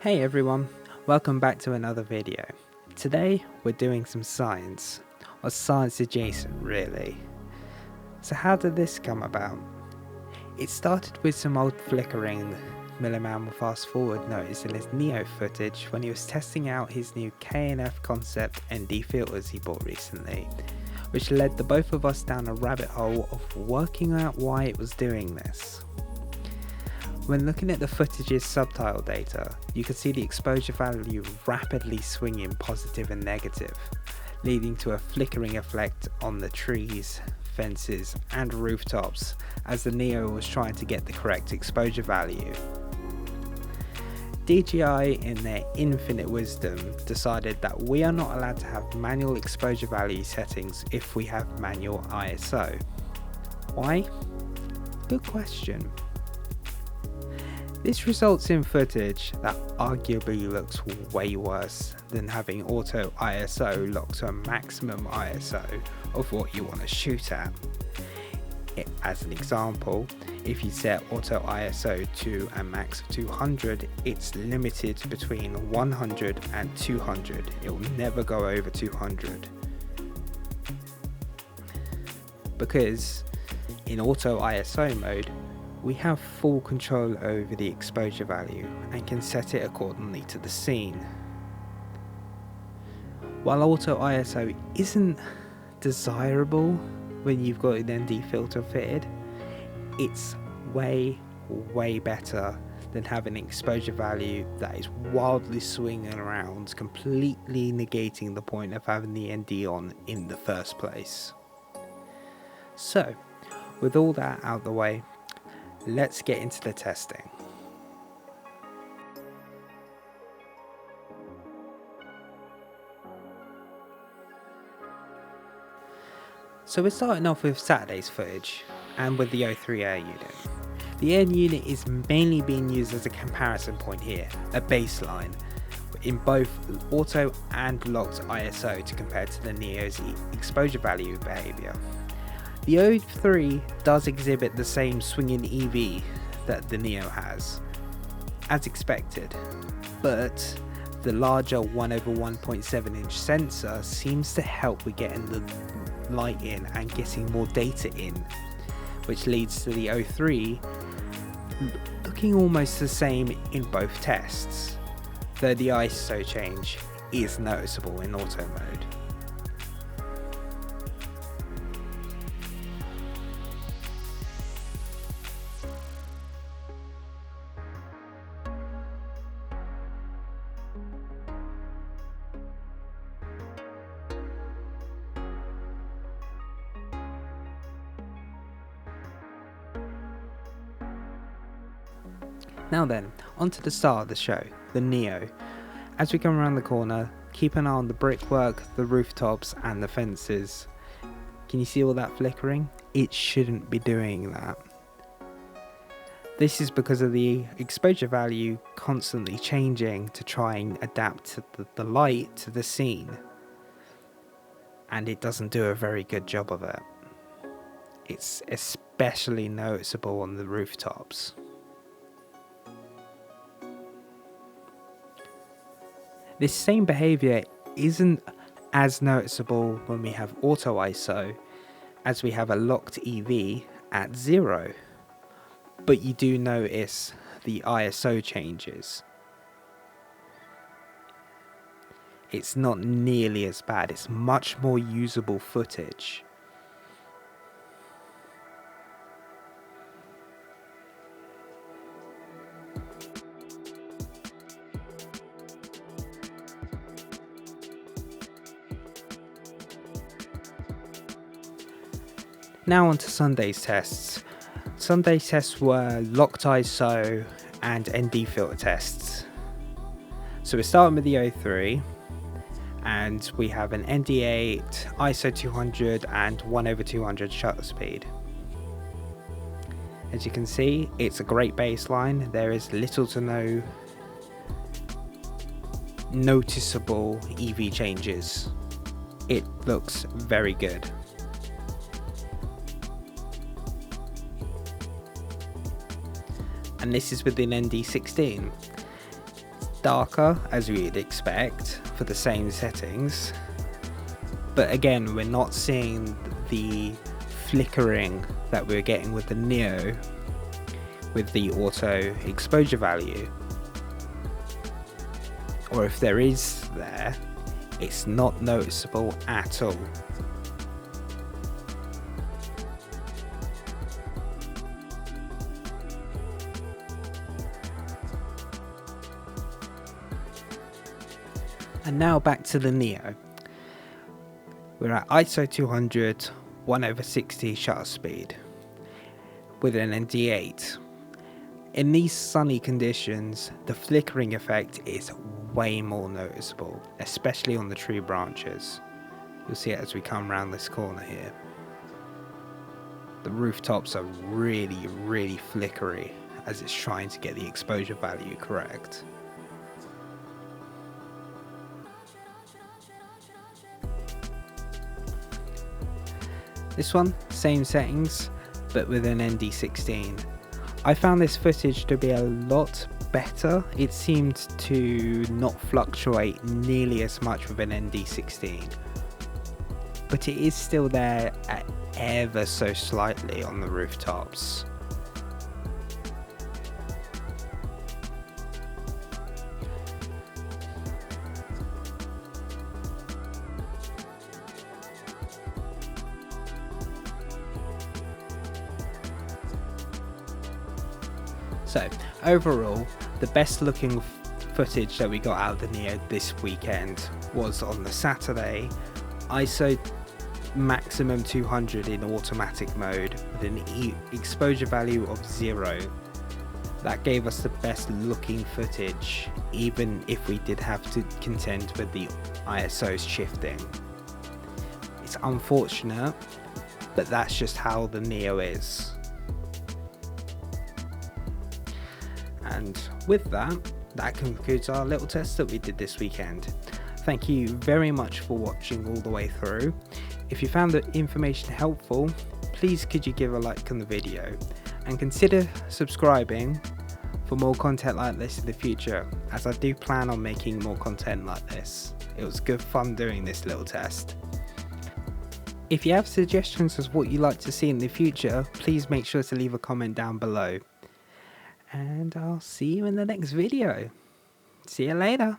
Hey everyone, welcome back to another video. Today we're doing some science, or science adjacent really. So how did this come about? It started with some old flickering Milliman will fast forward noticed in his NEO footage when he was testing out his new K&F concept ND filters he bought recently, which led the both of us down a rabbit hole of working out why it was doing this. When looking at the footage's subtitle data, you can see the exposure value rapidly swinging positive and negative, leading to a flickering effect on the trees, fences and rooftops as the NEO was trying to get the correct exposure value. DJI, in their infinite wisdom, decided that we are not allowed to have manual exposure value settings if we have manual ISO. Why? Good question. This results in footage that arguably looks way worse than having auto ISO locked to a maximum ISO of what you want to shoot at. As an example, if you set auto ISO to a max of 200, it's limited between 100 and 200. It will never go over 200. Because in auto ISO mode, we have full control over the exposure value and can set it accordingly to the scene. While auto ISO isn't desirable when you've got an ND filter fitted, it's way better than having an exposure value that is wildly swinging around, completely negating the point of having the ND on in the first place. So, with all that out of the way, let's get into the testing. So we're starting off with Saturday's footage and with the O3 Air unit. The Air unit is mainly being used as a comparison point here, a baseline, in both auto and locked ISO to compare to the NEO's exposure value behaviour. The O3 does exhibit the same swinging EV that the NEO has, as expected, but the larger 1/1.7 inch sensor seems to help with getting the light in and getting more data in, which leads to the O3 looking almost the same in both tests, though the ISO change is noticeable in auto mode. Now then, on to the start of the show, the NEO. As we come around the corner, keep an eye on the brickwork, the rooftops and the fences. Can you see all that flickering? It shouldn't be doing that. This is because of the exposure value constantly changing to try and adapt to the light to the scene. And it doesn't do a very good job of it. It's especially noticeable on the rooftops. This same behaviour isn't as noticeable when we have auto ISO as we have a locked EV at 0, but you do notice the ISO changes. It's not nearly as bad, it's much more usable footage. Now on to Sunday's tests. Sunday's tests were locked ISO and ND filter tests. So we're starting with the O3 and we have an ND8, ISO 200 and 1/200 shutter speed. As you can see, it's a great baseline. There is little to no noticeable EV changes. It looks very good. And this is with an ND16. darker as we would expect for the same settings, but again we're not seeing the flickering that we're getting with the Neo with the auto exposure value, or if there is there, it's not noticeable at all. And now back to the Neo. We're at ISO 200, 1/60 shutter speed with an ND8. In these sunny conditions, the flickering effect is way more noticeable, especially on the tree branches. You'll see it as we come around this corner here. The rooftops are really flickery as it's trying to get the exposure value correct. This one, same settings, but with an ND16. I found this footage to be a lot better. It seemed to not fluctuate nearly as much with an ND16, but it is still there at ever so slightly on the rooftops. So overall, the best looking footage that we got out of the Neo this weekend was on the Saturday, ISO maximum 200 in automatic mode with an exposure value of 0. That gave us the best looking footage, even if we did have to contend with the ISOs shifting. It's unfortunate, but that's just how the Neo is. And with that concludes our little test that we did this weekend. Thank you very much for watching all the way through. If you found the information helpful, please could you give a like on the video and consider subscribing for more content like this in the future, as I do plan on making more content like this. It was good fun doing this little test. If you have suggestions as what you'd like to see in the future, please make sure to leave a comment down below. And I'll see you in the next video. See you later.